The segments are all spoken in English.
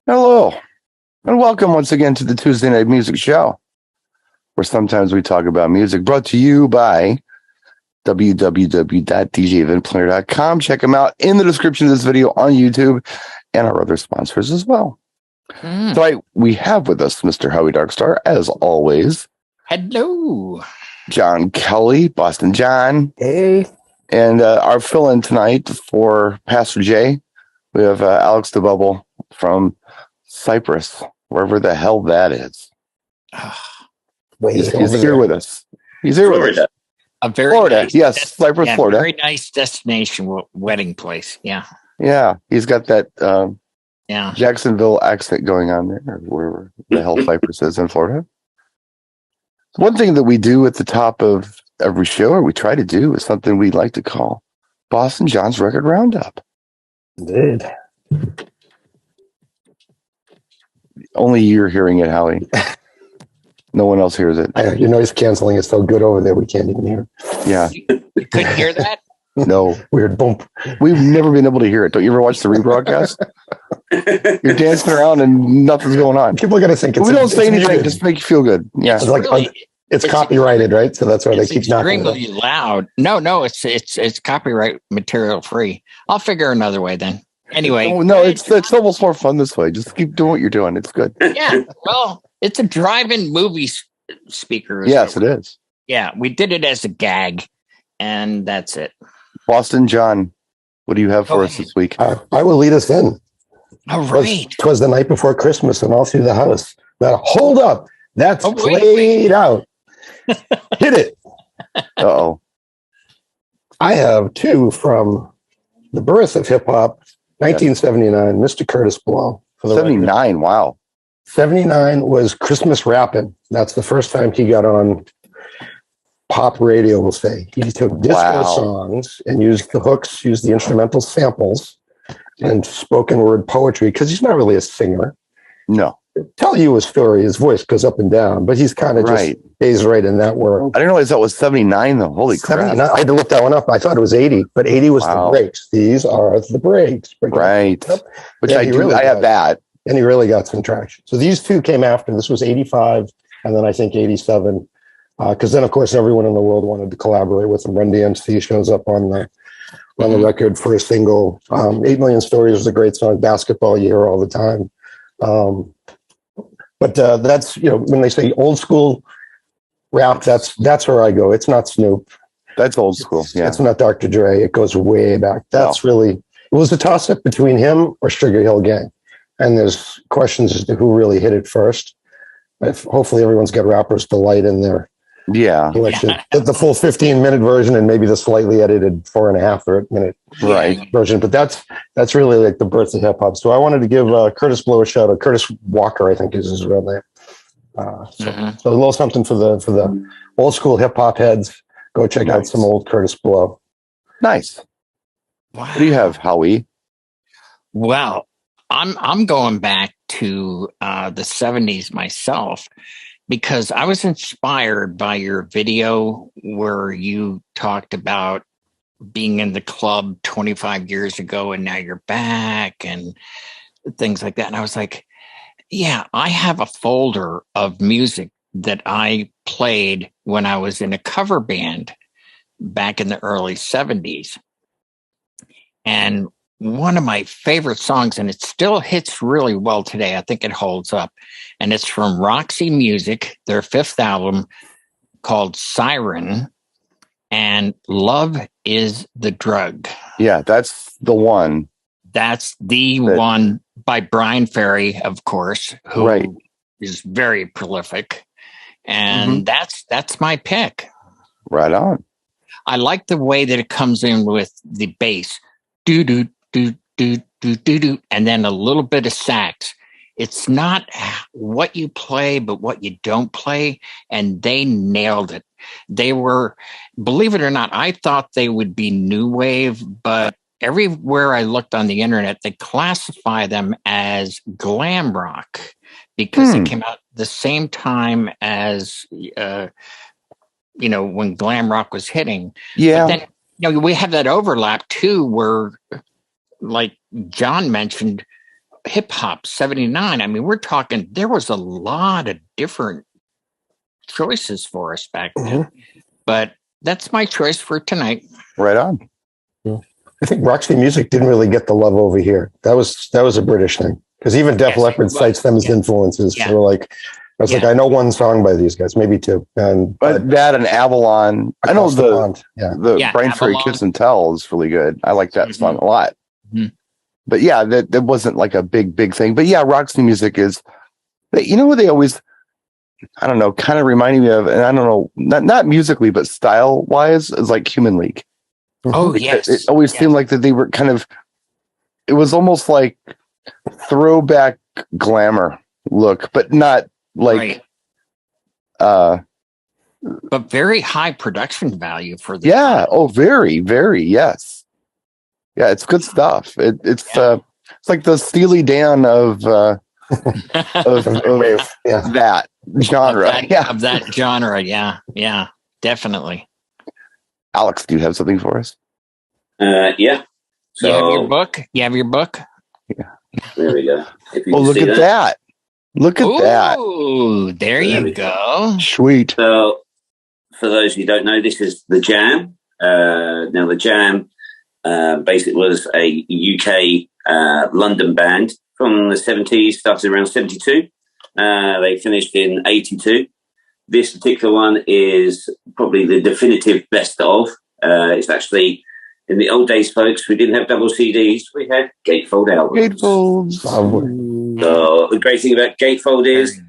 Hello, and welcome once again to the Tuesday Night Music Show, where sometimes we talk about music, brought to you by www.djeventplanner.com. Check them out in the description of this video on YouTube and our other sponsors as well. Tonight, we have with us Mr. Howie Darkstar, as always. Hello. John Kelly, Boston John. Hey. And our fill-in tonight for Pastor Jay, we have Alex the Bubble from Cyprus, wherever the hell that is. He's here with us. He's here with us. Florida. Yes, Cyprus, Florida. Very nice destination wedding place. Yeah. Yeah, he's got that Jacksonville accent going on there, or wherever the hell Cyprus is in Florida. One thing that we do at the top of every show, or we try to do, is something we like to call Boston John's Record Roundup. Indeed. Only you're hearing it, Howie. No one else hears it. Your noise canceling is so good over there, we can't even hear it. Yeah. You couldn't hear that? No. Weird bump. We've never been able to hear it. Don't you ever watch the rebroadcast? You're dancing around and nothing's going on. People are going to think we don't say anything, just to make you feel good. Yeah. It's copyrighted, right? So that's why they keep knocking it. Extremely loud. No, it's copyright material free. I'll figure another way then. Anyway. No, it's almost more fun this way. Just keep doing what you're doing. It's good. Yeah. Well, it's a drive-in movie speaker. Yes, it is. Yeah, we did it as a gag, and that's it. Boston John, what do you have for us this week? I will lead us in. All right. Twas the night before Christmas, and all through the house. Now, hold up. That's played out. Hit it. Uh-oh. I have two from the birth of hip-hop, 1979, Mr. Curtis Blow. 79, wow. 79 was Christmas Rappin'. That's the first time he got on pop radio, we'll say. He took disco songs and used the hooks, used the instrumental samples and spoken word poetry, because he's not really a singer. No. Tell you his story, his voice goes up and down, but he's kind of just stays right in that world. I didn't realize that was 79 though. Holy crap. I had to look that one up. I thought it was 80, but 80 was the breaks. These are the breaks. Right. Which I do. I have that. And he really got some traction. So these two came after. This was 85, and then I think 87. Because then, of course, everyone in the world wanted to collaborate with him. Run DMC shows up on the record for a single. 8 Million Stories was a great song. Basketball, you hear all the time. But that's, when they say old school rap, that's where I go. It's not Snoop. That's old school. Yeah. It's not Dr. Dre. It goes way back. That's really, it was a toss up between him or Sugar Hill Gang. And there's questions as to who really hit it first. Hopefully everyone's got Rapper's Delight in there. Yeah. The full 15-minute version and maybe the slightly edited 4.5 minute version. But that's really like the birth of hip hop. So I wanted to give Curtis Blow a shout out. Curtis Walker, I think is his real name. So a little something for the old school hip hop heads. Go check out some old Curtis Blow. Nice. Wow. What do you have, Howie? Well, I'm going back to the 70s myself, because I was inspired by your video where you talked about being in the club 25 years ago and now you're back and things like that. And I was like, yeah, I have a folder of music that I played when I was in a cover band back in the early 70s. And one of my favorite songs, and it still hits really well today, I think it holds up, and it's from Roxy Music, their 5th album called Siren, and Love is the Drug. Yeah, that's the one. That's the one by Brian Ferry, of course, who is very prolific. And that's my pick. Right on. I like the way that it comes in with the bass. Do do do do do do do, and then a little bit of sax. It's not what you play, but what you don't play, and they nailed it. They were, believe it or not, I thought they would be new wave, but everywhere I looked on the internet, they classify them as glam rock because it came out the same time as when glam rock was hitting. Yeah. But then we have that overlap too, where, like John mentioned, hip hop 79. I mean, we're talking, there was a lot of different choices for us back then. But that's my choice for tonight. Right on. I think Roxy Music didn't really get the love over here. That was a British thing, because even Def Leppard cites them as influences. So like, I was like, I know one song by these guys, maybe two. But that and Avalon, I know the Braintree Kiss and Tell is really good. I like that song a lot. But yeah, that wasn't like a big thing. But yeah, Roxy Music is, you know what they always, I don't know, kind of reminding me of, and I don't know, not musically, but style wise, is like Human League. Oh, yes. It always seemed like that they were kind of, it was almost like throwback glamour look, but not like, but very high production value for the time. Oh, very, very, yes. Yeah, it's good stuff. It's like the Steely Dan of that genre. Of that genre. Yeah, definitely. Alex, do you have something for us? Yeah. So, you have your book? Yeah. There we go. Look at that. Look at that. Oh, there you go. Sweet. So, for those who don't know, this is The Jam. Now, The Jam basically was a UK London band from the 70s, started around 72. They finished in 82. This particular one is probably the definitive best of. It's actually, in the old days, folks, we didn't have double CDs. We had gatefold albums. Gatefolds. So the great thing about gatefold is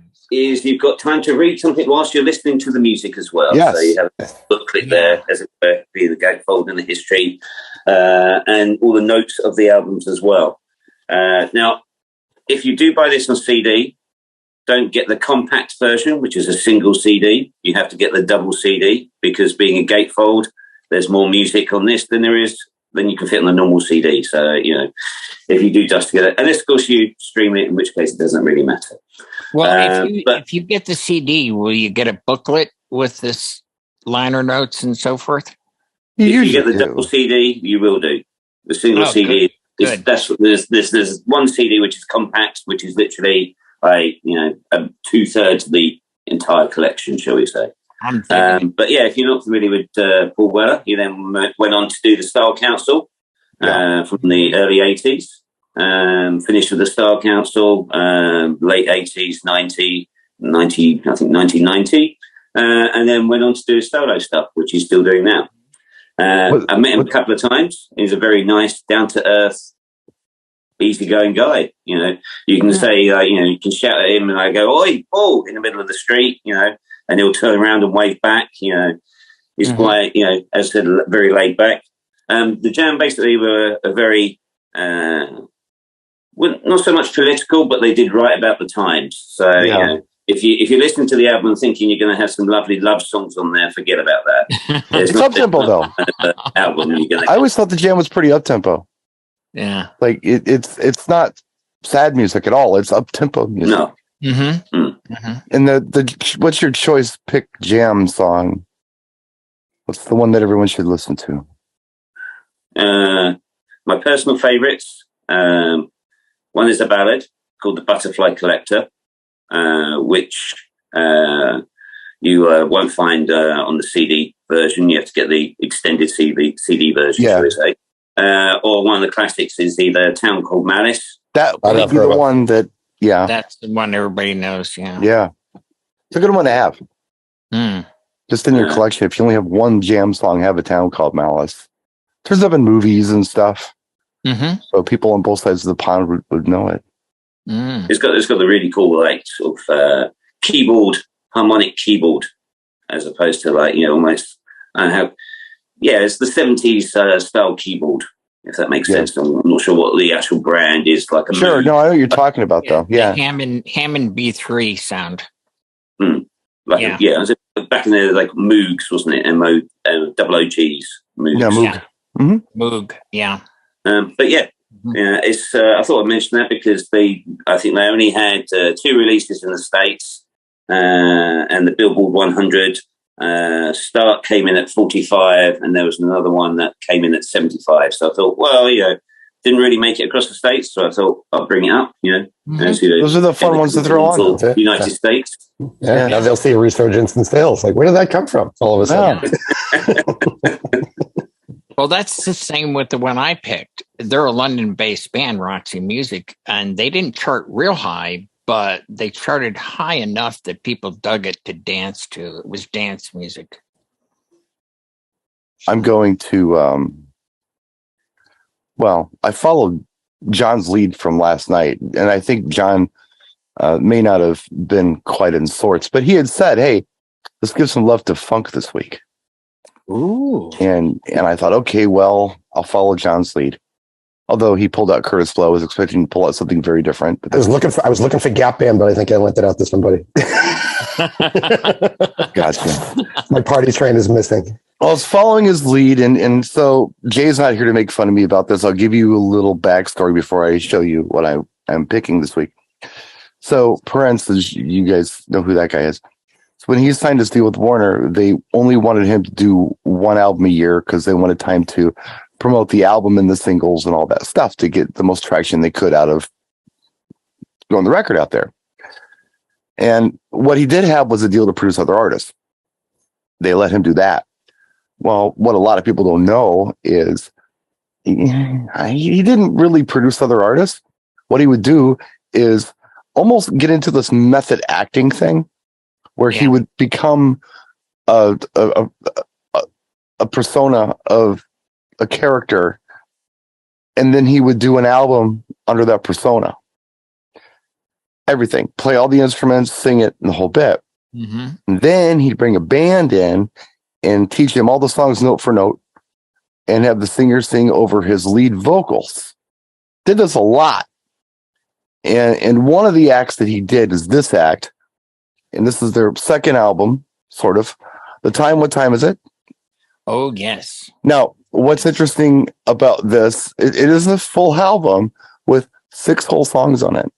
you've got time to read something whilst you're listening to the music as well. Yes. So you have a booklet there, as it were, be the gatefold and the history, and all the notes of the albums as well. Now, if you do buy this on CD, don't get the compact version, which is a single CD. You have to get the double CD, because being a gatefold, there's more music on this than you can fit on the normal CD. So, if you do just get it, unless of course you stream it, in which case it doesn't really matter. Well, if you get the CD, will you get a booklet with this liner notes and so forth? If you get the double CD, you will do. The single CD, there's one CD which is compact, which is literally 2/3 of the entire collection, shall we say. But yeah, if you're not familiar with Paul Weller, he then went on to do the Style Council from the early 80s, finished with the Style Council, late 80s, 1990, and then went on to do solo stuff, which he's still doing now. I met him a couple of times. He's a very nice, down-to-earth, easygoing guy. You can say, you can shout at him and I go, "Oi, Paul," in the middle of the street, and he'll turn around and wave back. He's quite, as I said, very laid back. The Jam basically were a very, not so much political, but they did write about the times. So, if you're listening to the album and thinking you're going to have some lovely love songs on there, forget about that. It's up-tempo, though. I always thought the Jam was pretty up-tempo. Yeah. Like, it's not sad music at all. It's up-tempo music. No. And the what's your choice pick Jam song? What's the one that everyone should listen to? My personal favorites. One is a ballad called "The Butterfly Collector," which you won't find on the CD version. You have to get the extended CD version, shall we say. Or one of the classics is either "A Town Called Malice." That would be the one that. Yeah, that's the one everybody knows. Yeah, it's a good one to have. Just in your collection, if you only have one Jam song, have "A Town Called Malice." Turns up in movies and stuff, so people on both sides of the pond would know it. It's got the really cool sort of keyboard, harmonic keyboard, as opposed to almost it's the 70s style keyboard. If that makes sense. I'm not sure what the actual brand is. No, I know what you're talking about, though. Yeah, Hammond B3 sound. Back in there, like Moogs, wasn't it? MOOGs. Moogs. Yeah, Moog. Moog. Yeah. But it's. I thought I'd mention that because I think they only had 2 releases in the States, and the Billboard 100. Start came in at 45, and there was another one that came in at 75. So I thought, Didn't really make it across the States, so I thought I'll bring it up, Mm-hmm. Those are the fun ones to throw on. United States. Yeah, now they'll see a resurgence in sales. Like, where did that come from? All of a sudden. Well, that's the same with the one I picked. They're a London-based band, Roxy Music, and they didn't chart real high, but they charted high enough that people dug it to dance to. It was dance music. I'm going to, I followed John's lead from last night, and I think John may not have been quite in sorts, but he had said, hey, let's give some love to funk this week. Ooh. And I thought, okay, well, I'll follow John's lead. Although he pulled out Curtis Blow, I was expecting to pull out something very different. But I was looking for Gap Band, but I think I lent it out this one, buddy. Gotcha. My party train is missing. Well, I was following his lead, and so Jay's not here to make fun of me about this. I'll give you a little backstory before I show you what I'm picking this week. So, Prince, you guys know who that guy is. So when he signed his deal with Warner, they only wanted him to do one album a year because they wanted time to promote the album and the singles and all that stuff to get the most traction they could out of throwing the record out there. And what he did have was a deal to produce other artists. They let him do that. Well, what a lot of people don't know is he didn't really produce other artists. What he would do is almost get into this method acting thing where he would become a persona of a character, and then he would do an album under that persona. Everything, play all the instruments, sing it, and the whole bit. Mm-hmm. And then he'd bring a band in and teach him all the songs note for note and have the singer sing over his lead vocals. Did this a lot. And one of the acts that he did is this act, and this is their second album, sort of. The Time, What Time Is It? Oh, yes. Now, what's interesting about this, it is a full album with 6 whole songs on it,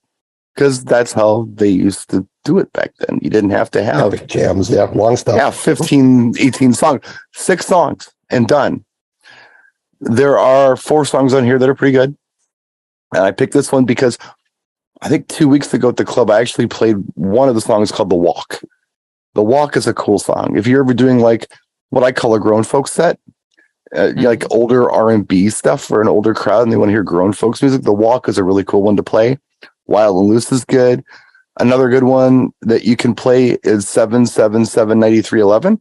because that's how they used to do it back then. You didn't have to have epic jams, long stuff. Yeah, 15, 18 songs, 6 songs and done. There are 4 songs on here that are pretty good. And I picked this one because I think 2 weeks ago at the club, I actually played one of the songs called The Walk. The Walk is a cool song. If you're ever doing like what I call a grown folks set, like older R&B stuff for an older crowd and they want to hear grown folks music, The Walk is a really cool one to play. Wild and Loose is good. Another good one that you can play is 7779311.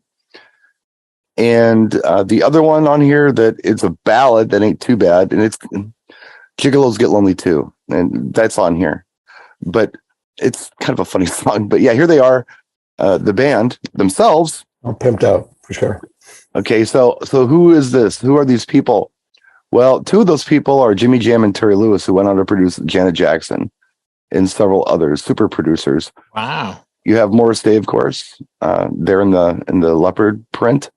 And the other one on here that is a ballad that ain't too bad, and it's Gigolos Get Lonely Too, and that's on here. But it's kind of a funny song. But yeah, here they are, the band themselves. All pimped out for sure. Okay, so who is this? Who are these people? Well, 2 of those people are Jimmy Jam and Terry Lewis, who went on to produce Janet Jackson and several others, super producers. Wow. You have Morris Day, of course. They're in the leopard print.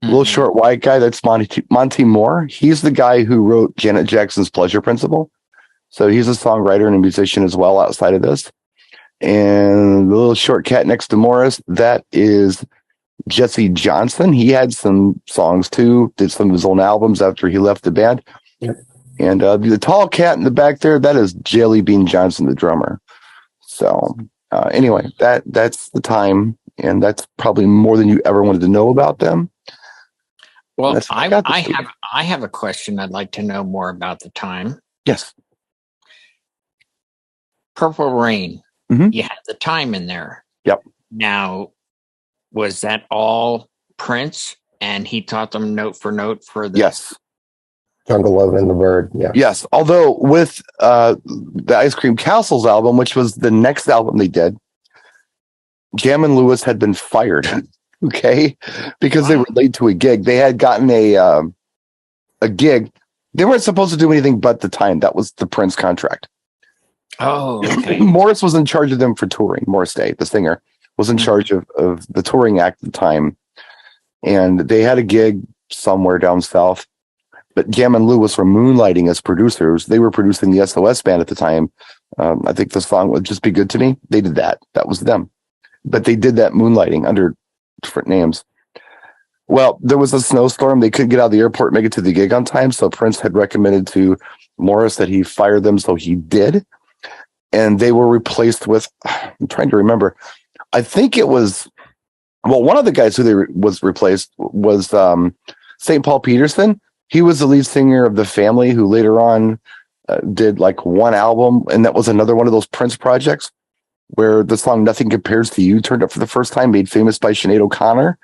Little short white guy, that's Monty Moore. He's the guy who wrote Janet Jackson's Pleasure Principle. So he's a songwriter and a musician as well outside of this. And the little short cat next to Morris, that is Jesse Johnson. He had some songs too, did some of his own albums after he left the band. Yep. And the tall cat in the back there, that is Jelly Bean Johnson, the drummer. So anyway, that's the Time, and that's probably more than you ever wanted to know about them. Well, I have a question. I'd like to know more about the Time. Yes. Purple Rain. Mm-hmm. You had the Time in there. Yep. Now, was that all Prince, and he taught them note for note for the? Yes. Jungle Love and the Bird. Yeah. Yes. Although with the Ice Cream Castles album, which was the next album they did, Jam and Lewis had been fired. Okay, because they were late to a gig. They had gotten a gig. They weren't supposed to do anything but the Time. That was the Prince contract. Oh, okay. Morris was in charge of them for touring. Morris Day, the singer, was in charge of the touring act at the time. And they had a gig somewhere down south. But Jam and Lewis were moonlighting as producers. They were producing the SOS band at the time. I think the song Would Just Be Good to Me. They did that. That was them. But they did that moonlighting under different names. Well, there was a snowstorm. They couldn't get out of the airport and make it to the gig on time. So Prince had recommended to Morris that he fired them, so he did. And they were replaced with, I'm trying to remember, I think it was, well, one of the guys who was replaced was St. Paul Peterson. He was the lead singer of The Family, who later on did like one album, and that was another one of those Prince projects where the song Nothing Compares to You turned up for the first time, made famous by Sinead O'Connor.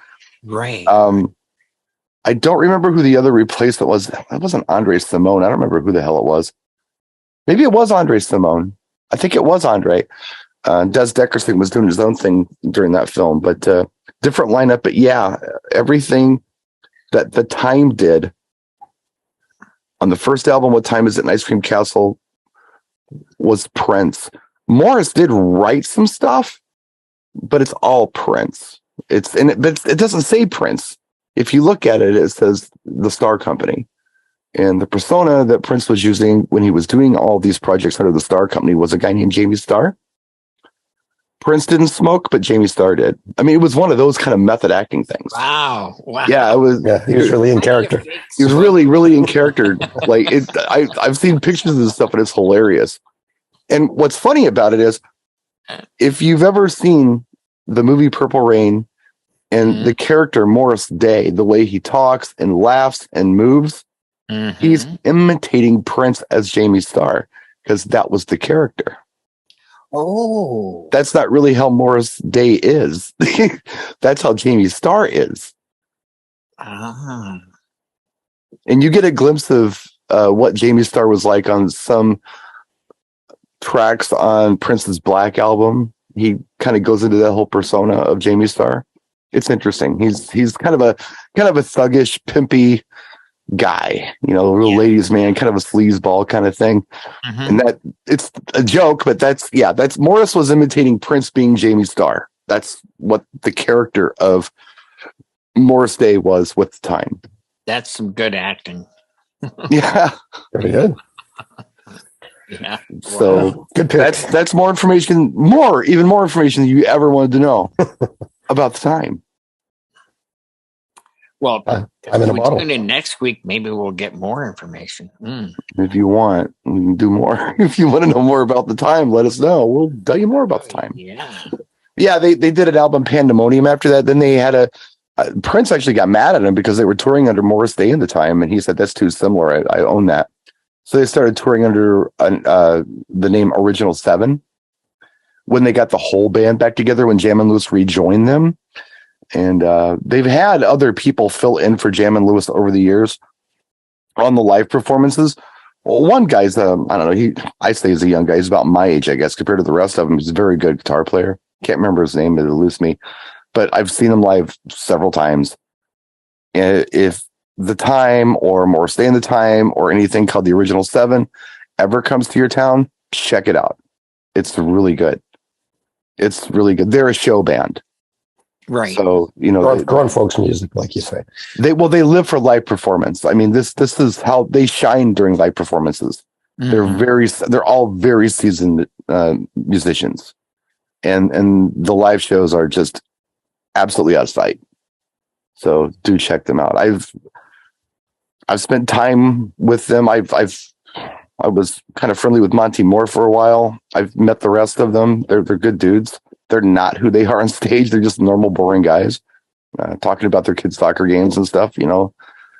Right. I don't remember who the other replacement was. That wasn't Andre Simone. I don't remember who the hell it was. Maybe it was Andre Simone. I think it was Andre. Des Dickerson was doing his own thing during that film, but different lineup. But yeah, everything that The Time did on the first album, What Time Is It in Ice Cream Castle, was Prince. Morris did write some stuff, but it's all Prince. But it doesn't say Prince. If you look at it, it says the Star Company. And the persona that Prince was using when he was doing all these projects under the Star Company was a guy named Jamie Starr. Prince didn't smoke, but Jamie Starr did. I mean, it was one of those kind of method acting things. Wow. Yeah, it was. Yeah, he was really in character. He was really, really in character. Like I've seen pictures of this stuff, and it's hilarious. And what's funny about it is, if you've ever seen the movie Purple Rain and the character Morris Day, the way he talks and laughs and moves, he's imitating Prince as Jamie Starr, because that was the character. Oh, that's not really how Morris Day is. That's how Jamie Starr is. And you get a glimpse of what Jamie Starr was like on some tracks on Prince's Black album. He kind of goes into that whole persona of Jamie Starr. It's interesting. He's kind of a thuggish, pimpy guy, real ladies man, kind of a sleazeball kind of thing. And that it's a joke, but that's Morris was imitating Prince being Jamie Starr. That's what the character of Morris Day was with The Time. That's some good acting. Yeah, very good. Yeah. So good pick. That's more information, even more information than you ever wanted to know about The Time. Well, I'm in a bottle. Tune in next week, maybe we'll get more information. If you want, we can do more. If you want to know more about The Time, let us know. We'll tell you more about The Time. Yeah. They did an album Pandemonium after that. Then they had Prince actually got mad at him because they were touring under Morris Day in The Time, and he said that's too similar. I own that. So they started touring under the name Original 7 when they got the whole band back together, when Jam and Lewis rejoined them. And they've had other people fill in for Jam and Lewis over the years on the live performances. Well, one guy's, I don't know, I say he's a young guy. He's about my age, I guess, compared to the rest of them. He's a very good guitar player. Can't remember his name, it'll eludes me. But I've seen him live several times. If The Time or More Stay in the Time or anything called the Original 7 ever comes to your town, check it out. It's really good. It's really good. They're a show band. Right. So, grown folks music, like you say. They live for live performance. I mean, this is how they shine during live performances. They're all very seasoned musicians. And the live shows are just absolutely out of sight. So do check them out. I've spent time with them. I was kind of friendly with Monty Moore for a while. I've met the rest of them. They're good dudes. They're not who they are on stage. They're just normal, boring guys talking about their kids' soccer games and stuff.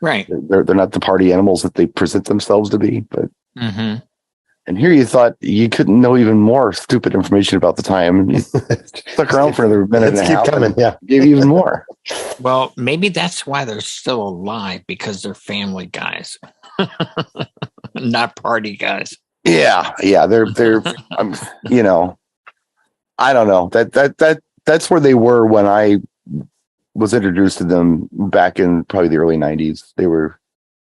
Right? They're not the party animals that they present themselves to be. But and here you thought you couldn't know even more stupid information about The Time. You stuck around for another minute and a half. Coming, yeah. Gave you even more. Well, maybe that's why they're still alive, because they're family guys, not party guys. Yeah. They're I don't know. That's where they were when I was introduced to them back in probably the early 90s. They were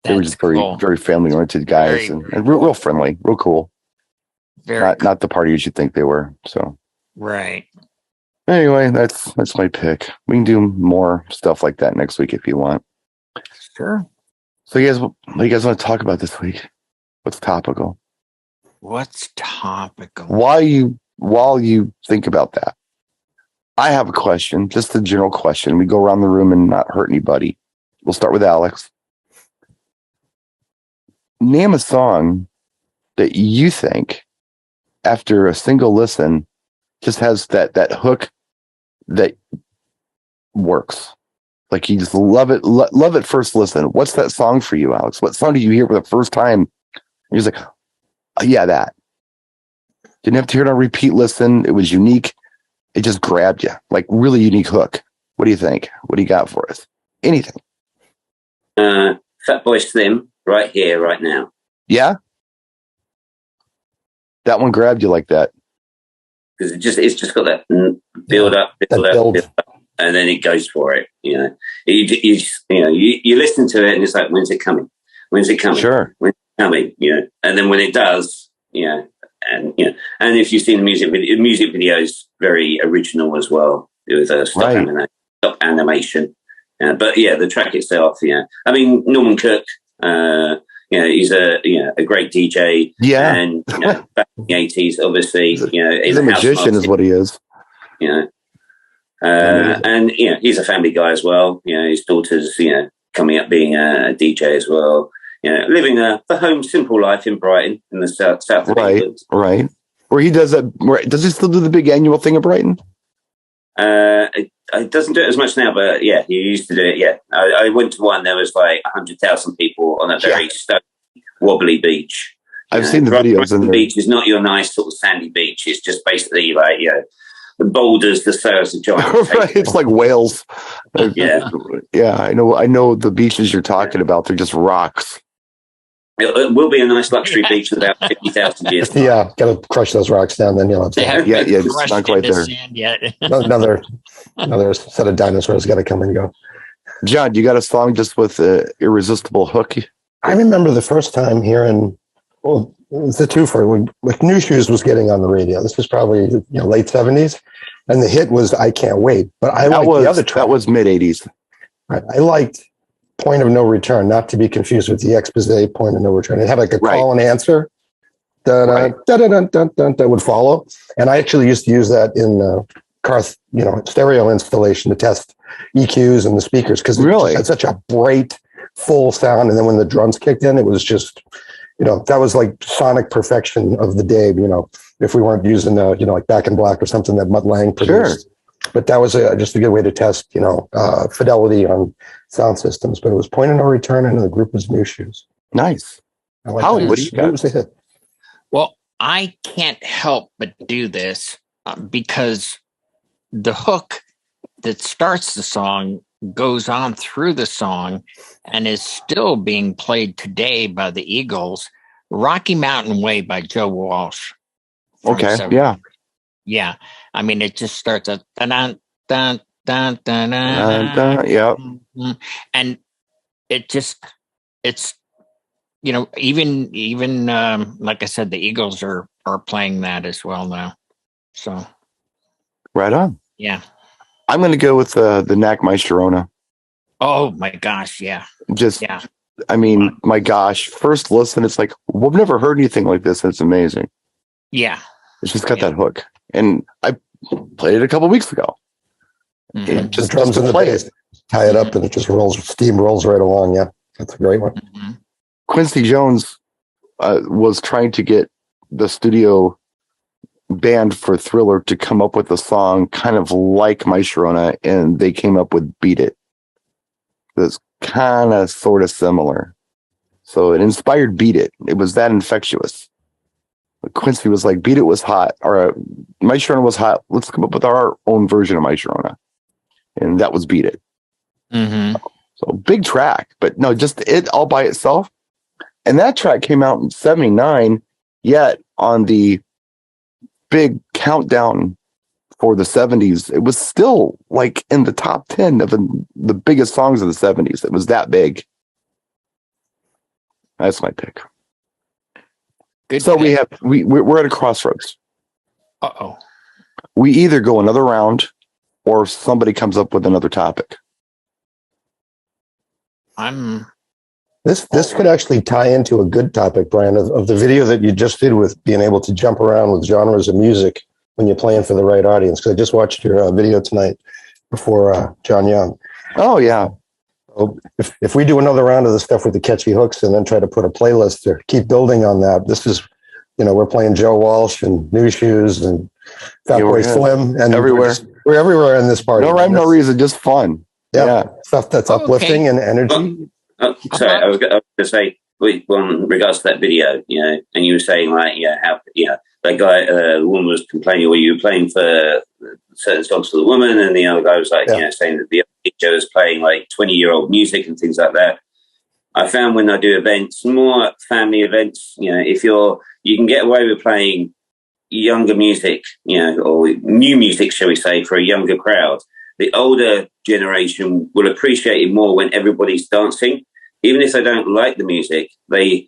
just very, very family oriented guys and real friendly, real cool. Not the parties you think they were. So right. Anyway, that's my pick. We can do more stuff like that next week if you want. Sure. So what do you guys want to talk about this week? What's topical? While you think about that, I have a question, just a general question. We go around the room and not hurt anybody. We'll start with Alex. Name a song that you think after a single listen just has that hook that works? Like you just love it first listen. What's that song for you, Alex? What song did you hear for the first time? You're just like, oh, yeah, that. Didn't have to hear it on repeat listen. It was unique. It just grabbed you. Like really unique hook. What do you think? What do you got for us? Anything? Fatboy Slim, Right Here, Right Now. Yeah? That one grabbed you like that. Because it's just got that build up, and then it goes for it. You know, you listen to it and it's like, when's it coming? When's it coming? Sure. When's it coming? You know, and then when it does, and if you've seen the music video is very original as well with stop animation. But yeah, the track itself, I mean, Norman Cook, he's a great DJ. Yeah. And back in the 80s, obviously, he's a magician is what he is. And he's a family guy as well. His daughter's coming up being a DJ as well. Living the home simple life in Brighton in the south of England. Right. Where he does that. Does he still do the big annual thing in Brighton? It doesn't do it as much now, but yeah, he used to do it. Yeah, I went to one. There was like 100,000 people on a very stony, wobbly beach. I've seen the videos. The beach is not your nice sort of sandy beach. It's just basically like the boulders, the stars of giant. Right, it's like Wales. Yeah. I know the beaches you're talking about. They're just rocks. It will be a nice luxury beach in about 50,000 years. Yeah, got to crush those rocks down. Then you'll have to. It's not quite there. Yet. another set of dinosaurs got to come and go. John, you got a song just with an irresistible hook? I remember the first time hearing. Well, it was the twofer when New Shoes was getting on the radio. This was probably late 70s, and the hit was "I Can't Wait." But I liked the other track. That was mid 80s. Right. I liked Point of No Return, not to be confused with the Expose Point of No Return. It had like a call and answer that would follow. And I actually used to use that in car, stereo installation to test EQs and the speakers because it had such a bright, full sound. And then when the drums kicked in, it was just, that was like sonic perfection of the day, if we weren't using, like Back in Black or something that Mutt Lange produced. Sure. But that was just a good way to test, fidelity on sound systems. But it was Point of No Return, and the group was New Shoes. Nice. Howie, what do you got? What was the hit? Well, I can't help but do this because the hook that starts the song goes on through the song and is still being played today by the Eagles. Rocky Mountain Way by Joe Walsh. Okay. Yeah. Yeah. I mean, it just starts at dun dun dun dun dun. Yeah. And it's even like I said, the Eagles are playing that as well now. So right on. Yeah. I'm going to go with the Knack My Sharona. Oh my gosh. Yeah. I mean, my gosh, first listen, it's like, we've never heard anything like this. It's amazing. Yeah. It's just got that hook. And I played it a couple weeks ago. Mm-hmm. Just drums and the bass. Tie it up and it just steam rolls right along. Yeah. That's a great one. Mm-hmm. Quincy Jones was trying to get the studio band for Thriller to come up with a song kind of like My Sharona, and they came up with Beat It. That's kind of sort of similar. So it inspired Beat It. It was that infectious. But Quincy was like, Beat It was hot, or My Sharona was hot. Let's come up with our own version of My Sharona. And that was Beat It. Mm-hmm. So big track, but no, just it all by itself. And that track came out in 79, yet on the big countdown for the 70s, it was still like in the top 10 of the biggest songs of the 70s. It was that big. That's my pick. Good so pick. We're at a crossroads. Uh-oh. We either go another round or somebody comes up with another topic. This could actually tie into a good topic, Brian, of the video that you just did with being able to jump around with genres of music when you're playing for the right audience. Because I just watched your video tonight before John Young. Oh, yeah. So if we do another round of the stuff with the catchy hooks and then try to put a playlist or keep building on that, this is we're playing Joe Walsh and New Shoes and Fatboy Slim, and everywhere. We're everywhere in this party. No rhyme, no reason, just fun. Yeah, stuff that's uplifting and energy. Sorry, I was going to say, in regards to that video, and you were saying how that guy, the woman was complaining, or you were playing for certain songs for the woman, and the other guy was saying that the teacher was playing 20-year-old music and things like that. I found when I do events, more family events, if you can get away with playing younger music, or new music, shall we say, for a younger crowd. The older generation will appreciate it more when everybody's dancing, even if they don't like the music. The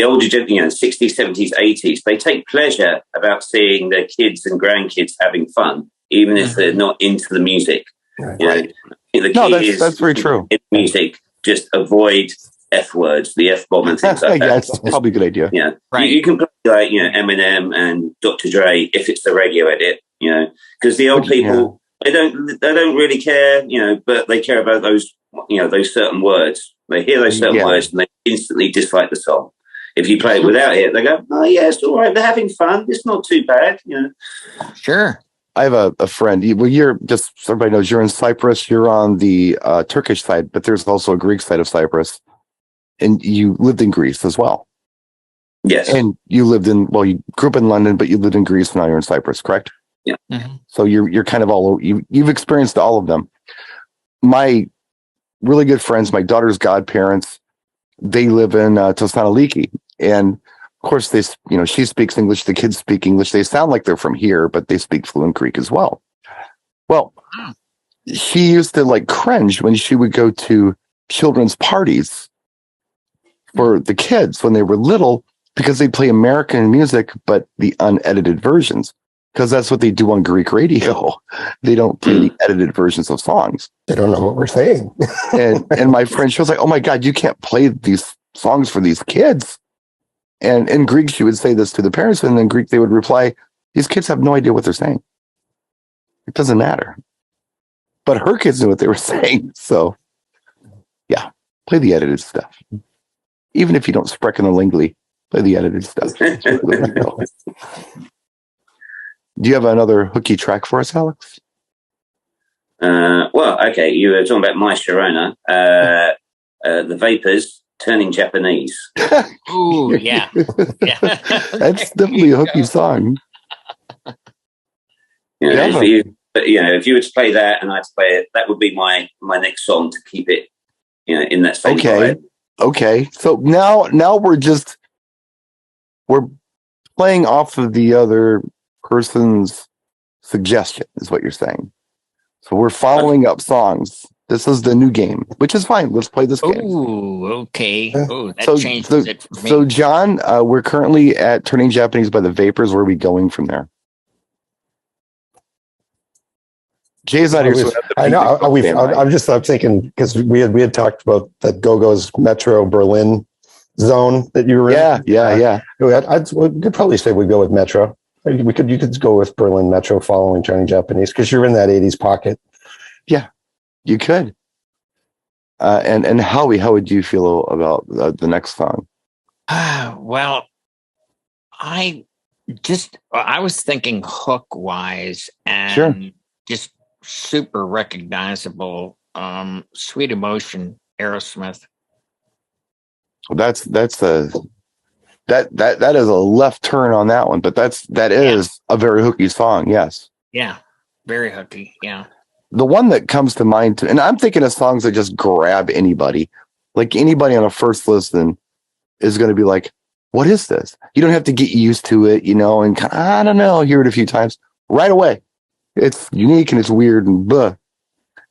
older generation, 60s, 70s, 80s, they take pleasure about seeing their kids and grandkids having fun, even if they're not into the music. Right. That's very true. In music, just avoid F words, the F bomb and things like that. Yeah, it's probably a good idea. Yeah, right. You can play Eminem and Dr. Dre if it's the radio edit, because the old people they don't really care, but they care about those certain words. They hear those certain words and they instantly dislike the song. If you play it without it, they go, "Oh yeah, it's all right. They're having fun. It's not too bad." Sure. I have a friend. Well, you're just so everybody knows you're in Cyprus. You're on the Turkish side, but there's also a Greek side of Cyprus. And you lived in Greece as well. Yes. And you grew up in London, but you lived in Greece, and now you're in Cyprus, correct? Yeah. Mm-hmm. So you're kind of you've experienced all of them. My really good friends, my daughter's godparents, they live in Thessaloniki. And of course she speaks English, the kids speak English. They sound like they're from here, but they speak fluent Greek as well. Well, she used to cringe when she would go to children's parties for the kids when they were little, because they play American music, but the unedited versions, because that's what they do on Greek radio. They don't play the edited versions of songs. They don't know what we're saying. and my friend, she was like, "Oh my God, you can't play these songs for these kids." And in Greek, she would say this to the parents, and in Greek, they would reply, "These kids have no idea what they're saying. It doesn't matter." But her kids knew what they were saying. So yeah, play the edited stuff. Even if you don't sprechen the lingly, play the edited stuff. Do you have another hooky track for us, Alex? Well, okay. You were talking about My Sharona. The Vapors, Turning Japanese. Ooh, yeah. That's definitely a hooky song. If you were to play that and I had to play it, that would be my next song to keep it, in that same vibe. Okay, so now we're playing off of the other person's suggestion, is what you're saying. So we're following up songs. This is the new game, which is fine. Let's play this game. Ooh, okay. Oh, that changes it for me. So John, we're currently at Turning Japanese by the Vapors. Where are we going from there? Jay's not here. So I know. I'm thinking, because we had talked about that Go-Go's Metro Berlin zone that you were in. Yeah. We could probably say we go with Metro. You could go with Berlin Metro following Turning Japanese, because you're in that 80s pocket. Yeah, you could. And Howie, how would you feel about the next song? Well, I was thinking hook wise and just super recognizable. Sweet Emotion, Aerosmith. That is a left turn on that one, but that is a very hooky song. Yes. Yeah. Very hooky. Yeah. The one that comes to mind, and I'm thinking of songs that just grab anybody. Like anybody on a first listen is going to be like, "What is this?" You don't have to get used to it, and kind of, I don't know, hear it a few times right away. It's unique and it's weird and blah.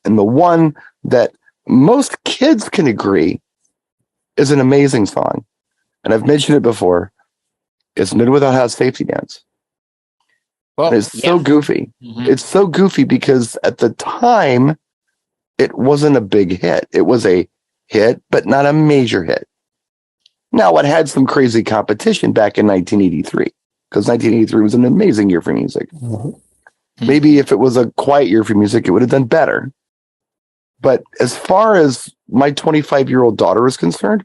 And the one that most kids can agree is an amazing song, and I've mentioned it before. It's Mid Without House Safety Dance. Well, it's so goofy. Mm-hmm. It's so goofy because at the time, it wasn't a big hit. It was a hit, but not a major hit. Now, it had some crazy competition back in 1983, because 1983 was an amazing year for music. Mm-hmm. Maybe if it was a quiet year for music, it would have done better. But as far as my 25-year-old daughter is concerned,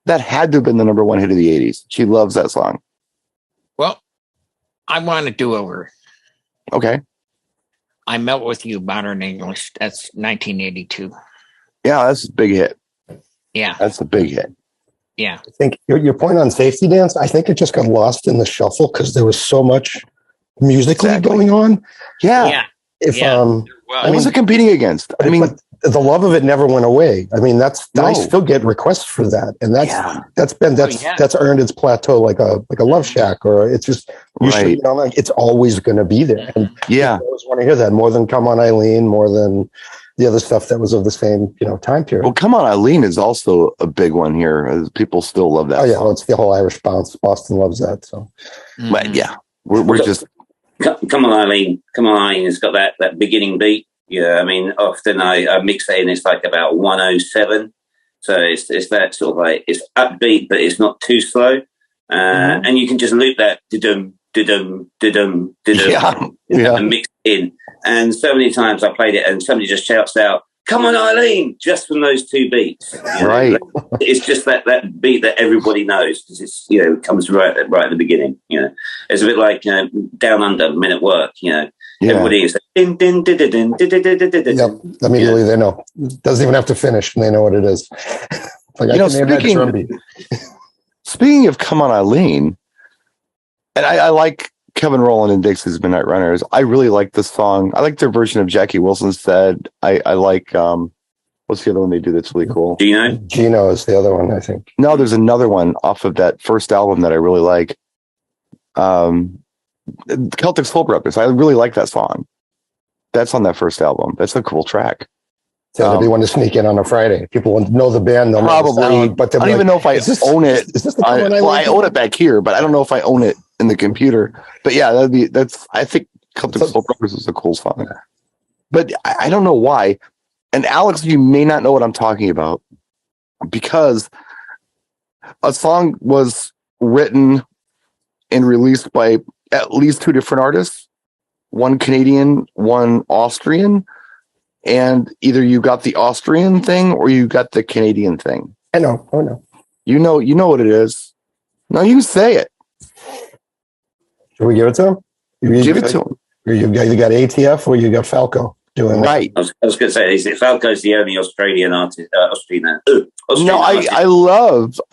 that had to have been the number one hit of the 80s. She loves that song. Well, I want to do over. Okay. I Melt With You, Modern English. That's 1982. Yeah, that's a big hit. Yeah. That's a big hit. Yeah. I think your point on Safety Dance, I think it just got lost in the shuffle because there was so much musically going on. Yeah. Yeah. If what was it competing against? I mean, but the love of it never went away. I mean, I still get requests for that, and that's earned its plateau like a Love Shack, or it's just it's always going to be there. And I always want to hear that more than Come On Eileen, more than the other stuff that was of the same time period. Well, Come On Eileen is also a big one here. People still love that. Oh yeah, well, it's the whole Irish bounce. Boston loves that. So, but yeah, we're just. Come On Eileen. Come On Eileen has got that beginning beat. Yeah, I mean, often I mix it in. It's like about 107, so it's that sort of like it's upbeat, but it's not too slow, and you can just loop that dum dum dum dum and mix it in. And so many times I played it, and somebody just shouts out, "Come on, Eileen!" just from those two beats. Right. It's just that beat that everybody knows because it's comes right at the beginning. It's a bit like Down Under, Men at Work. Everybody is din din din din din din din din din. Yep. Immediately they know. Doesn't even have to finish, and they know what it is. Like I can name that drum beat. Speaking of Come On Eileen, and I like Kevin Rowland and Dixie's Midnight Runners. I really like this song. I like their version of Jackie Wilson's Said. I like what's the other one they do that's really cool? Gino is the other one, I think. No, there's another one off of that first album that I really like. Celtic Soul Brothers. I really like that song. That's on that first album. That's a cool track. So if you want to sneak in on a Friday, people want to know the band. Probably, sound, but I don't even know if I own it. Is this the I own it back here, but I don't know if I own it in the computer. But yeah, I think Celtic Soul Brothers is a cool song. But I don't know why. And Alex, you may not know what I'm talking about because a song was written and released by at least two different artists, one Canadian, one Austrian. And either you got the Austrian thing or you got the Canadian thing. I know. Oh no. You know what it is. No, you say it. Should we give it to him? Give it to him. You got ATF or you got Falco doing right. I was going to say, is it Falco's the only Australian artist? Austrian no, artist. I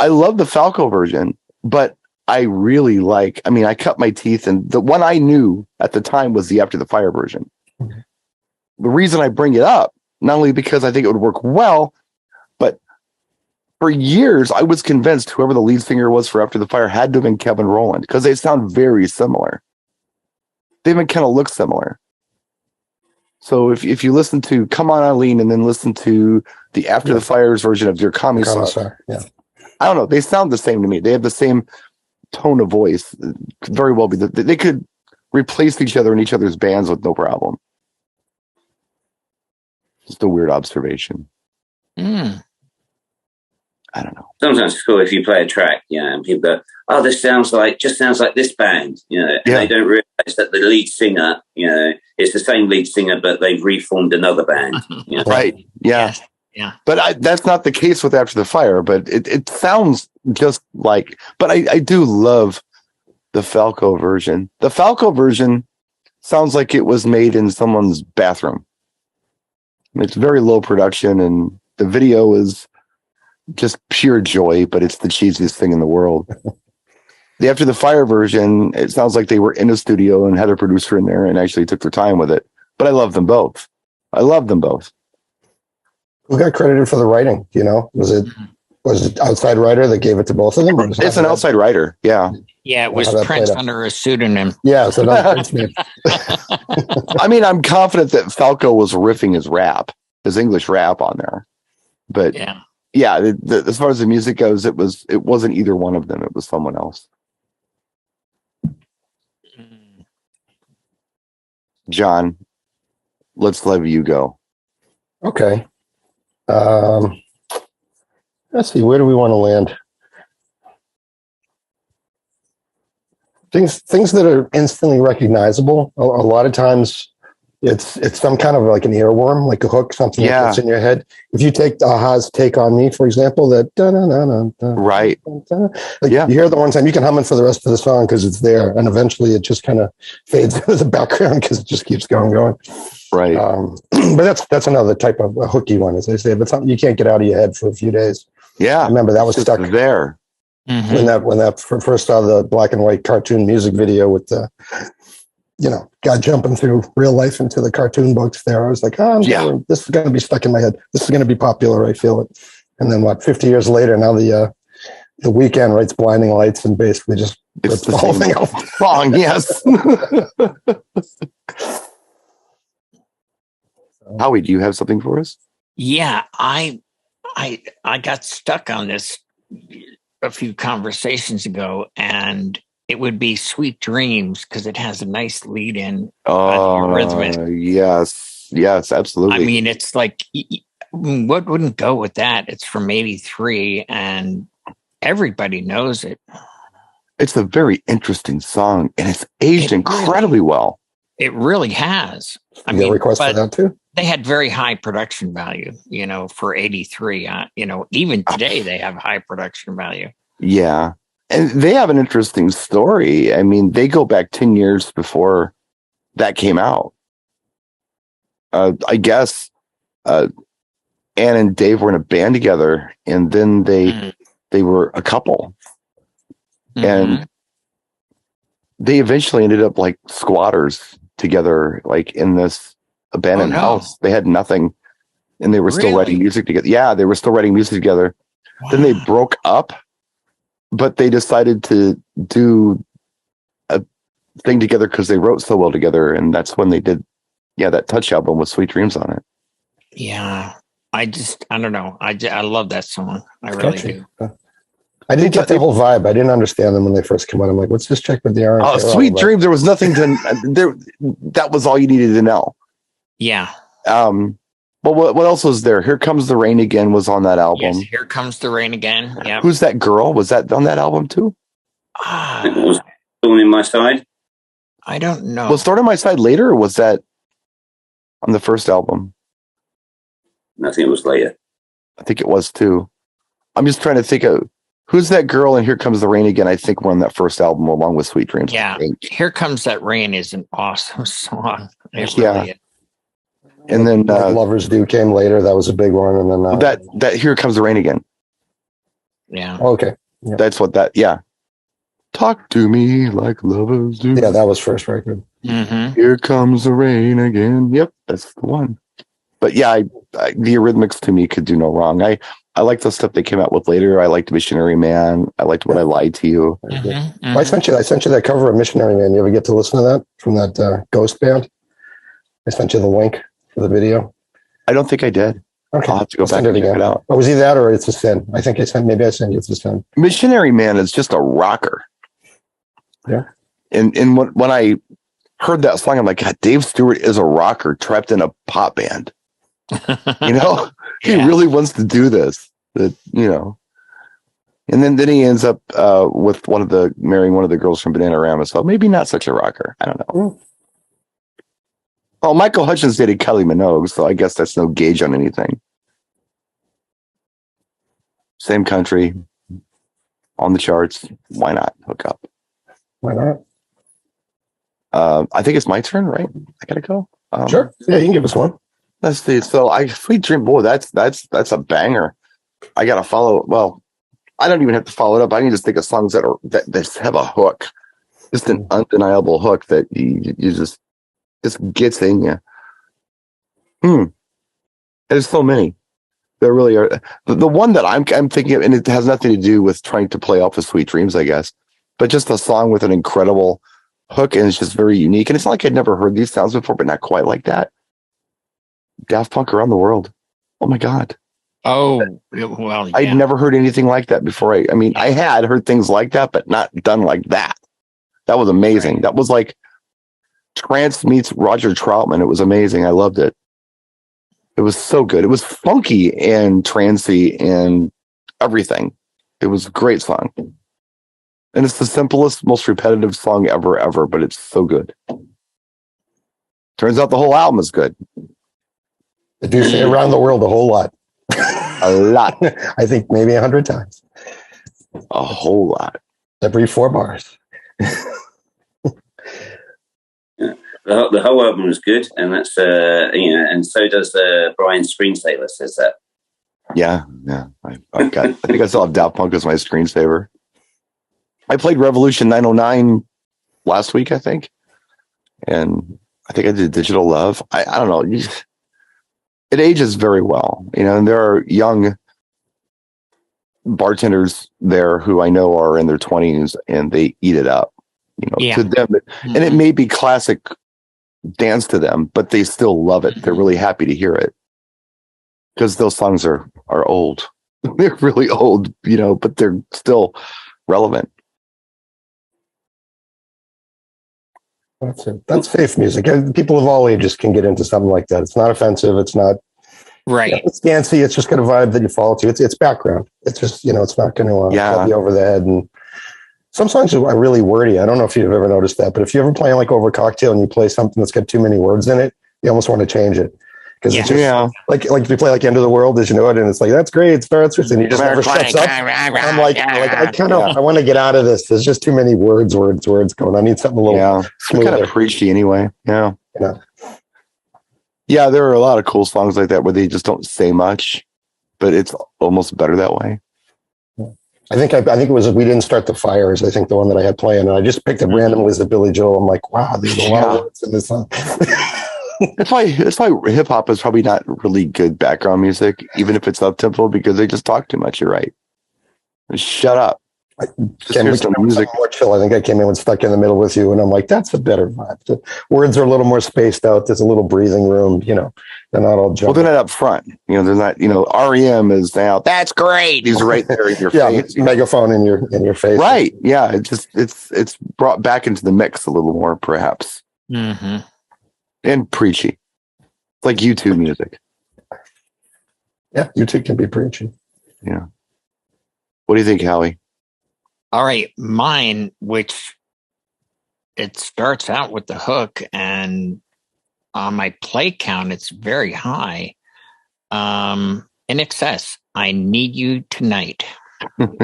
love the Falco version, but I really like. I mean, I cut my teeth, and the one I knew at the time was the After the Fire version. Mm-hmm. The reason I bring it up, not only because I think it would work well, but for years I was convinced whoever the lead singer was for After the Fire had to have been Kevin Rowland because they sound very similar. They even kind of look similar. So if you listen to Come On Eileen and then listen to the After the Fire's version of Dear Commissar, I don't know. They sound the same to me. They have the same tone of voice. Very well be. They could replace each other in each other's bands with no problem. Just a weird observation. I don't know. Sometimes it's cool if you play a track, and people go, "Oh, this sounds like this band," and they don't realize that the lead singer, it's the same lead singer, but they've reformed another band. Right? Yeah. Yeah. But that's not the case with After the Fire. But it sounds just like. But I do love the Falco version. The Falco version sounds like it was made in someone's bathroom. It's very low production, and the video is just pure joy, but it's the cheesiest thing in the world. The After the Fire version, it sounds like they were in a studio and had a producer in there and actually took their time with it. But I love them both. Who got credited for the writing? Was it outside writer that gave it to both of them? It's an outside writer. Yeah. Yeah, it was Prince under a pseudonym. Yeah, so not Prince name. I mean, I'm confident that Falco was riffing his English rap on there. But yeah, as far as the music goes, it wasn't either one of them. It was someone else. John, let's let you go. Okay. Let's see. Where do we want to land? Things that are instantly recognizable. A lot of times It's some kind of like an earworm, like a hook, something that gets in your head. If you take Aha's "Take on Me," for example, that right, you hear the one time, you can hum it for the rest of the song because it's there, and eventually it just kind of fades into the background because it just keeps going. Right. But that's another type of a hooky one, as I say. But something you can't get out of your head for a few days. Yeah, I remember that was stuck there when that first saw the black and white cartoon music video with the guy jumping through real life into the cartoon books there. I was like, this is going to be stuck in my head. This is going to be popular. I feel it. And then 50 years later, now the Weeknd writes Blinding Lights and basically just rips the whole thing off. Wrong, yes. Howie, do you have something for us? Yeah, I got stuck on this a few conversations ago, and it would be "Sweet Dreams" because it has a nice lead in rhythmic. Yes, absolutely. I mean, it's like, what wouldn't go with that? It's from '83, and everybody knows it. It's a very interesting song, and it's aged incredibly well. It really has. I mean, request for that too. They had very high production value, for '83. Even today they have high production value. Yeah. And they have an interesting story. I mean, they go back 10 years before that came out. I guess Ann and Dave were in a band together, and then they were a couple. Mm-hmm. And they eventually ended up like squatters together, like in this abandoned house. They had nothing, and they were still writing music together. Yeah, they were still writing music together. Wow. Then they broke up. But they decided to do a thing together because they wrote so well together. And that's when they did, that Touch album with Sweet Dreams on it. Yeah. I don't know. I love that song. I really do. I didn't get the whole vibe. I didn't understand them when they first came out. I'm like, let's just check with the R&B. Oh, Sweet Dreams. There was nothing there. That was all you needed to know. Yeah. But what else was there? Here Comes the Rain Again was on that album. Yes, Here Comes the Rain Again. Yeah. Who's that girl? Was that on that album too? It was Thorn in My Side. I don't know. Was Thorn in My Side later, or was that on the first album? I think it was later. I think it was too. I'm just trying to think of who's that girl in Here Comes the Rain Again. I think we're on that first album along with Sweet Dreams. Yeah. Here Comes That Rain is an awesome song. It really is. And then Lovers Do came later. That was a big one. And then that Here Comes the Rain Again. Yeah. Okay. Yeah. That's what that. Yeah. Talk to me like lovers do. Yeah, that was first record. Mm-hmm. Here Comes the Rain Again. Yep, that's the one. But yeah, the Eurythmics to me could do no wrong. I like the stuff they came out with later. I liked Missionary Man. I liked When I Lied to You. Mm-hmm. Mm-hmm. Well, I sent you that cover of Missionary Man. You ever get to listen to that from that Ghost band? I sent you the link for the video. I don't think I did. Okay. I'll have to go back and check it out. Oh, was he that or It's a Sin? I think I sent you It's a Sin. Missionary Man is just a rocker. Yeah. And when I heard that song, I'm like, God, Dave Stewart is a rocker trapped in a pop band. He really wants to do this. And then he ends up with marrying one of the girls from Bananarama. So maybe not such a rocker. I don't know. Mm. Oh, Michael Hutchins dated Kylie Minogue, so I guess that's no gauge on anything. Same country, on the charts. Why not hook up? Why not? I think it's my turn, right? I gotta go. Sure. Yeah, you can give us one. Let's see. So Sweet Dream, boy, that's a banger. I gotta follow. Well, I don't even have to follow it up. I can just think of songs that have a hook, just an undeniable hook that you just gets in you. There's so many. There really are. The one that I'm thinking of, and it has nothing to do with trying to play off of Sweet Dreams, I guess, but just a song with an incredible hook, and it's just very unique. And it's not like I'd never heard these sounds before, but not quite like that. Daft Punk Around the World. Oh my God. Oh, well, yeah. I'd never heard anything like that before. I had heard things like that, but not done like that. That was amazing. Right. That was like Trance meets Roger Troutman. It was amazing. I loved it. It was so good. It was funky and trancey and everything. It was a great song. And it's the simplest, most repetitive song ever, but it's so good. Turns out the whole album is good. If you say around the world a whole lot. A lot. I think maybe 100 times. A whole lot. Every 4 bars. The whole album is good, and that's and so does Brian Screensaver says that. Yeah. I think I still have Daft Punk as my screensaver. I played Revolution 909 last week, I think, and I think I did Digital Love. I don't know. It ages very well, and there are young bartenders there who I know are in their 20s and they eat it up, to them. And it may be classic dance to them, but they still love it. They're really happy to hear it because those songs are old. They're really old, but they're still relevant. That's it. That's faith music. People of all ages can get into something like that. It's not offensive. It's not right. It's dancey. It's just got a vibe that you follow to. It's background. It's just it's not going to club you over the head. And some songs are really wordy. I don't know if you've ever noticed that, but if you're ever playing like over a cocktail and you play something that's got too many words in it, you almost want to change it. Because it's just like if you play like End of the World, as you know it, and it's like that's great, it starts with, and he just never shuts up. I'm like I want to get out of this. There's just too many words going. I need something a little smoother. Kind of preachy anyway. Yeah. Yeah, there are a lot of cool songs like that where they just don't say much, but it's almost better that way. I think it was We Didn't Start the Fires. I think the one that I had playing, and I just picked up randomly as a Billy Joel. I'm like, wow, there's a lot of words in this song. That's why hip hop is probably not really good background music, even if it's up tempo, because they just talk too much. You're right. Shut up. Hear some music more chill. I think I came in with Stuck in the Middle with You, and I'm like, that's a better vibe. The words are a little more spaced out. There's a little breathing room. They're not all jumbled. Well, they're not up front. They're not. REM is now. That's great. He's right there in your face. Megaphone in your face. Right. Yeah. It's brought back into the mix a little more, perhaps. Mm-hmm. And preachy. It's like U2 music. Yeah, U2 can be preachy. Yeah. What do you think, Howie? All right, mine, which it starts out with the hook, and on my play count, it's very high. In excess, I Need You Tonight.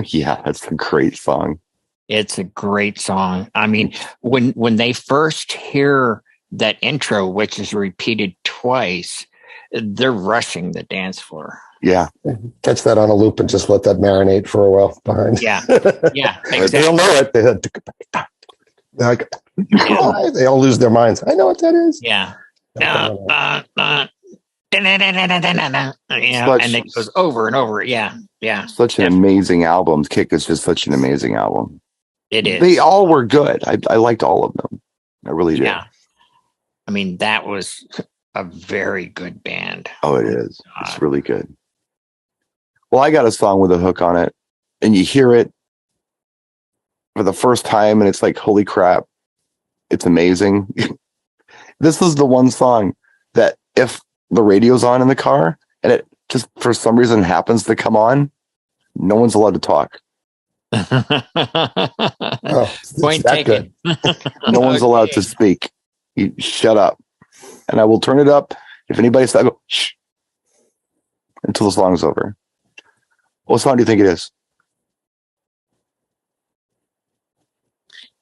Yeah, that's a great song. It's a great song. I mean, when they first hear that intro, which is repeated twice, they're rushing the dance floor. Yeah. Catch that on a loop and just let that marinate for a while behind. Yeah. Yeah. Exactly. They don't know it. They all lose their minds. I know what that is. Yeah. And it goes over and over. Yeah. Yeah. Such an amazing album. Kick is just such an amazing album. It is. They all were good. I liked all of them. I really did. Yeah. I mean, that was a very good band. Oh, it is. It's really good. Well, I got a song with a hook on it, and you hear it for the first time, and it's like, holy crap, it's amazing. This is the one song that if the radio's on in the car, and it just for some reason happens to come on, no one's allowed to talk. Point taken. No one's allowed to speak. You shut up. And I will turn it up. If anybody says, I go, shh, until the song's over. What song do you think it is?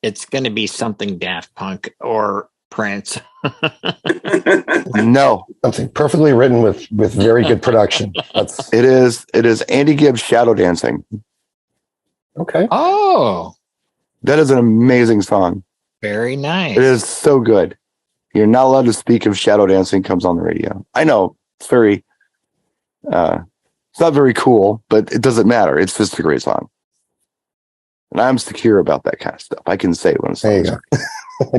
It's going to be something Daft Punk or Prince. No. Something perfectly written with very good production. It is Andy Gibbs' Shadow Dancing. Okay. Oh. That is an amazing song. Very nice. It is so good. You're not allowed to speak if Shadow Dancing comes on the radio. I know it's very, it's not very cool, but it doesn't matter. It's just a great song. And I'm secure about that kind of stuff. I can say it when it's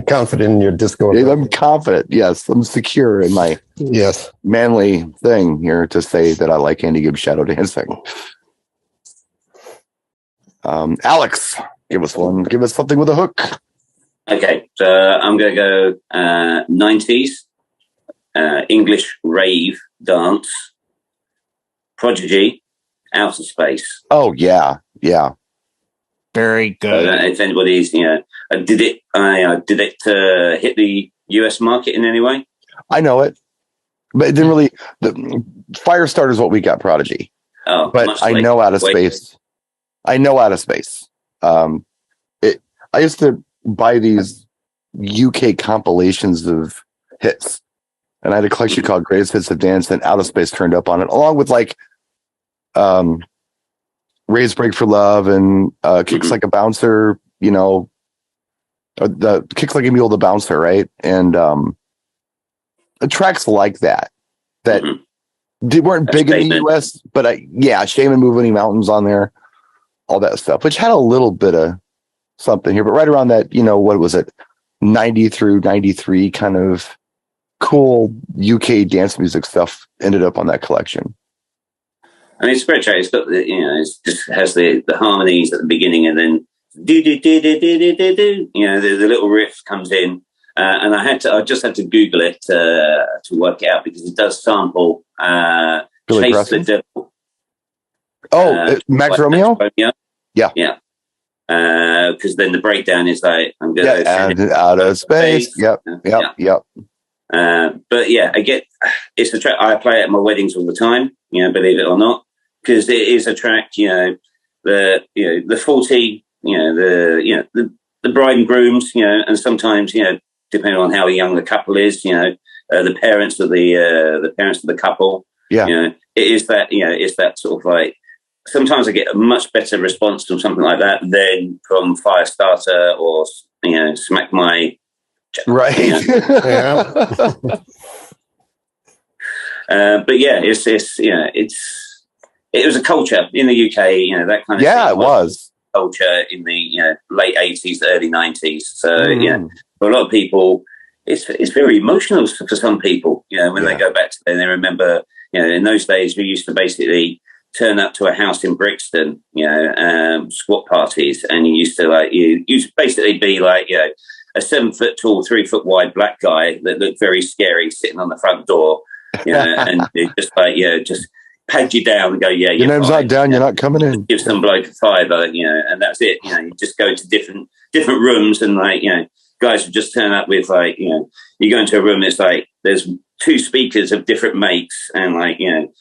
confident in your disco. I'm confident. Yes. I'm secure in my manly thing here to say that I like Andy Gibbs' Shadow Dancing. Alex, give us one. Give us something with a hook. Okay, so I'm going to go 90s, English rave dance, Prodigy, Outer Space. Oh, yeah, yeah. Very good. If anybody's, did it hit the US market in any way? I know it, but it didn't really. The Firestarter is what we got, Prodigy. Oh, but I know Out of Space. I know Out of Space. I used to buy these UK compilations of hits, and I had a collection called Greatest Hits of Dance, and Out of Space turned up on it, along with like Raise Break for Love and Kicks Like a Bouncer, you know, the Kicks Like a Mule, the Bouncer, right? And tracks like that weren't big in the US, but Shame and Moving Mountains on there, all that stuff, which had a little bit of something here, but right around that, you know, what was it, 90 through 93 kind of cool UK dance music stuff ended up on that collection. I mean, it's a great track. It's got the, you know, it just has the harmonies at the beginning, and then do do do do do do do do. You know, the little riff comes in, and I just had to Google it to work it out, because it does sample Chase the Devil. Oh, Max Romeo? Yeah. Because then the breakdown is like, I'm going to out of space. Yep. But yeah, I get, it's a track I play at my weddings all the time, you know, believe it or not, because it is a track, you know, the 40, the bride and grooms, you know, and sometimes, you know, depending on how young the couple is, you know, the parents of the couple, you know, it is that, you know, it's that sort of like, sometimes I get a much better response from something like that than from Firestarter or, you know, Smack My. Right. You know. But yeah, it's you know, it was a culture in the UK, you know, that kind of thing. Yeah, it was culture in the, you know, late 80s, early 90s. So yeah, for a lot of people, it's very emotional for some people, you know, when they go back to them, they remember, you know, in those days we used to basically turn up to a house in Brixton, you know, squat parties, and you used to basically be like, you know, a 7 foot tall, 3 foot wide black guy that looked very scary sitting on the front door, you know, and it just like, you know, just pad you down and go, yeah, your name's not down, you're not coming in. Give some bloke a $5, you know, and that's it. You know, you just go to different rooms, and like, you know, guys would just turn up with like, you know, you go into a room, it's like there's 2 speakers of different makes, and like, you know,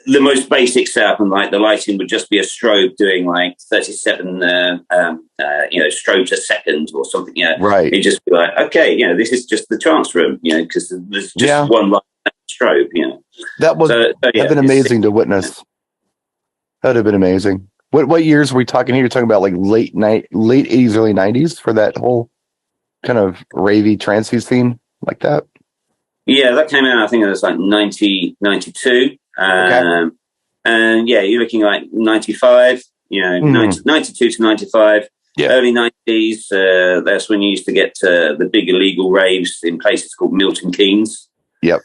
the most basic setup, and like the lighting would just be a strobe doing like 37 you know, strobes a second or something, you know. Right. You'd just be like, okay, you know, this is just the trance room, you know, because there's just one light strobe, you know. That was that'd been amazing to witness. That'd have been amazing. What years were we talking here? You're talking about like late 80s, early 90s for that whole kind of ravey trancey scene like that? Yeah, that came out, I think it was like 92. And yeah, you're looking like 95, you know, 92 to 95, early 90s. That's when you used to get the big illegal raves in places called Milton Keynes. Yep.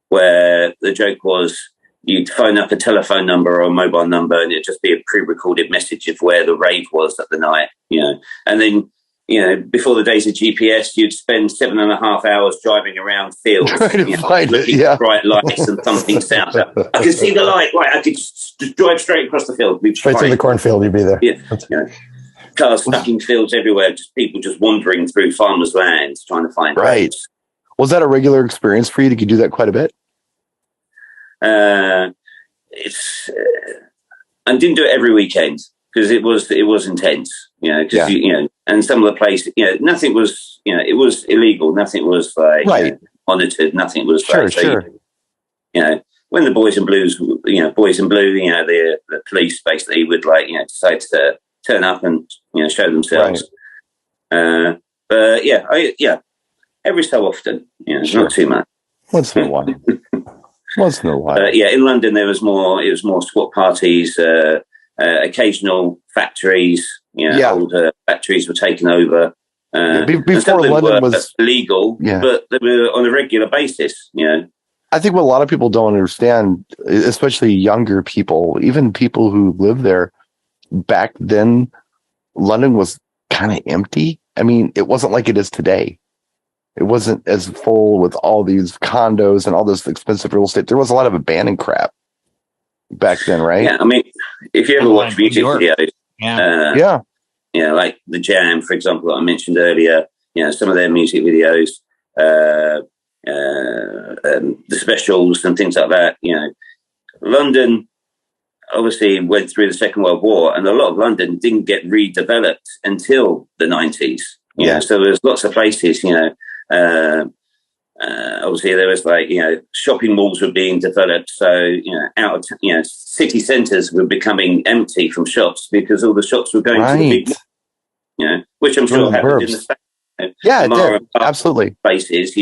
Where the joke was you'd phone up a telephone number or a mobile number, and it'd just be a pre-recorded message of where the rave was at the night, you know. And then, you know, before the days of GPS, you'd spend 7.5 hours driving around fields, trying to find looking at bright lights and something sound. I can see the light. Right, I could just drive straight across the field. Straight through the cornfield, you'd be there. Yeah, you know, cars stuck in fields everywhere. Just people just wandering through farmers' lands trying to find roads. Was that a regular experience for you? Did you do that quite a bit? I didn't do it every weekend because it was intense, you know. Because you know, and some of the places, you know, nothing was, you know, it was illegal. Nothing was like you know, monitored. Nothing was sure. You know, when the Boys in Blue, you know, the police basically would like, you know, decide to turn up and, you know, show themselves. Right. But yeah, every so often, you know, not too much. Once in a while. Once in a while. Yeah, in London it was more squat parties, occasional factories, you know, old factories were taken over. Before London was illegal, but they were on a regular basis, you know. I think what a lot of people don't understand, especially younger people, even people who live there, back then, London was kind of empty. I mean, it wasn't like it is today. It wasn't as full with all these condos and all this expensive real estate. There was a lot of abandoned crap back then, right? Yeah, I mean, if you ever watch music videos, you know, like The Jam, for example, that I mentioned earlier, you know, some of their music videos, the specials and things like that. London obviously went through the Second World War, and a lot of London didn't get redeveloped until the 90s. So there's lots of places, obviously there was shopping malls were being developed. So, out of, city centres were becoming empty from shops because all the shops were going to the big, which I'm sure happened in the States. Yeah, it did. Absolutely. Places,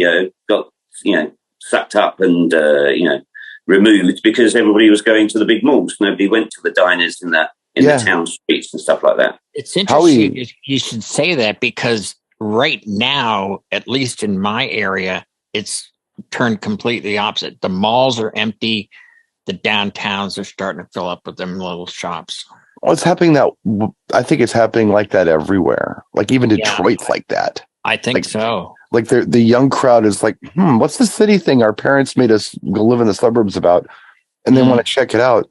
got, sucked up and, removed because everybody was going to the big malls. Nobody went to the diners in the town streets and stuff like that. It's interesting you should say that, because right now, at least in my area, it's turned completely opposite. The malls are empty. The downtowns are starting to fill up with them little shops. Well, it's happening I think it's happening like that everywhere. Like even Detroit's like that. I think so. Like the young crowd is like, what's the city thing our parents made us go live in the suburbs about? And they want to check it out.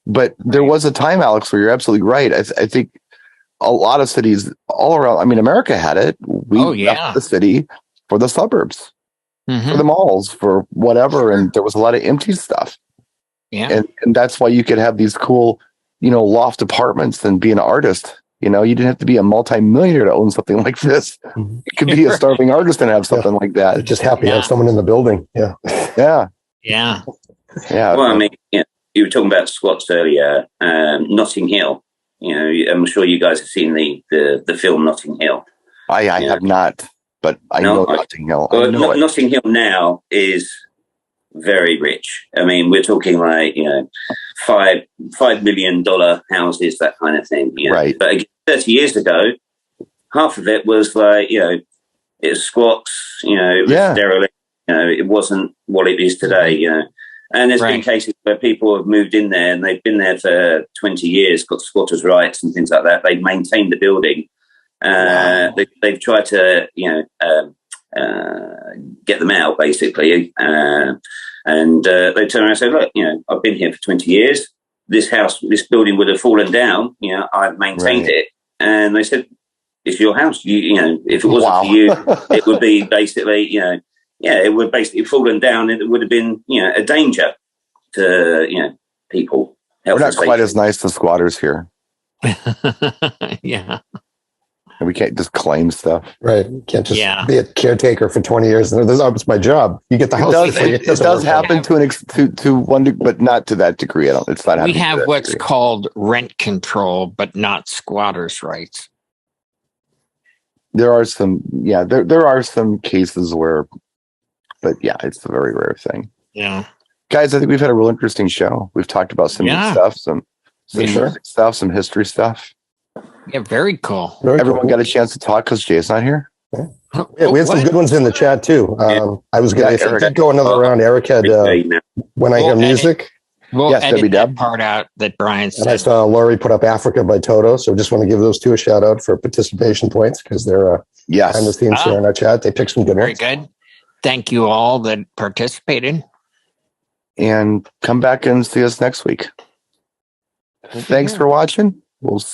But there was a time, Alex, where you're absolutely right. I think a lot of cities all around, I mean, America had it. We left the city for the suburbs, for the malls, for whatever. And there was a lot of empty stuff. Yeah. And that's why you could have these cool, loft apartments and be an artist. You didn't have to be a multimillionaire to own something like this. You could be a starving artist and have something like that. Just happy to have someone in the building. Yeah. Yeah. Yeah. Yeah. Well, I mean, you were talking about squats earlier. Notting Hill. I'm sure you guys have seen the film Notting Hill. I have not, but I know Notting Hill. Well, Notting Hill now is very rich. I mean, we're talking like $5 million houses, that kind of thing. Right. But 30 years ago, half of it was like it was squats. It was derelict. It wasn't what it is today. And there's been cases where people have moved in there and they've been there for 20 years, got squatters' rights and things like that. They've maintained the building. They've tried to, get them out, basically. And they turn around and say, look, I've been here for 20 years. This building would have fallen down. I've maintained it. And they said, it's your house. If it wasn't for you, it would be basically, it would basically have fallen down, and it would have been, a danger to, people. We're not quite as nice to squatters here. Yeah. And we can't just claim stuff. Right. You can't just be a caretaker for 20 years. And it's my job. You get the house. It does happen to one, but not to that degree. It's not. We have what's called rent control, but not squatters' rights. There are some, there are some cases where, but it's a very rare thing. Yeah. Guys, I think we've had a real interesting show. We've talked about some good stuff, some music stuff, some history stuff. Yeah, very cool. Everyone got a chance to talk because Jay's not here. Yeah, we had some good ones in the chat too. I was going to go another round. Eric had When I Hear Music. We'll edit that part out that Brian said. And I saw Laurie put up Africa by Toto. So just want to give those two a shout out for participation points, because they're behind the scenes here in our chat. They picked some good ones. Very good. Thank you all that participated. And come back and see us next week. Thanks for watching. We'll see.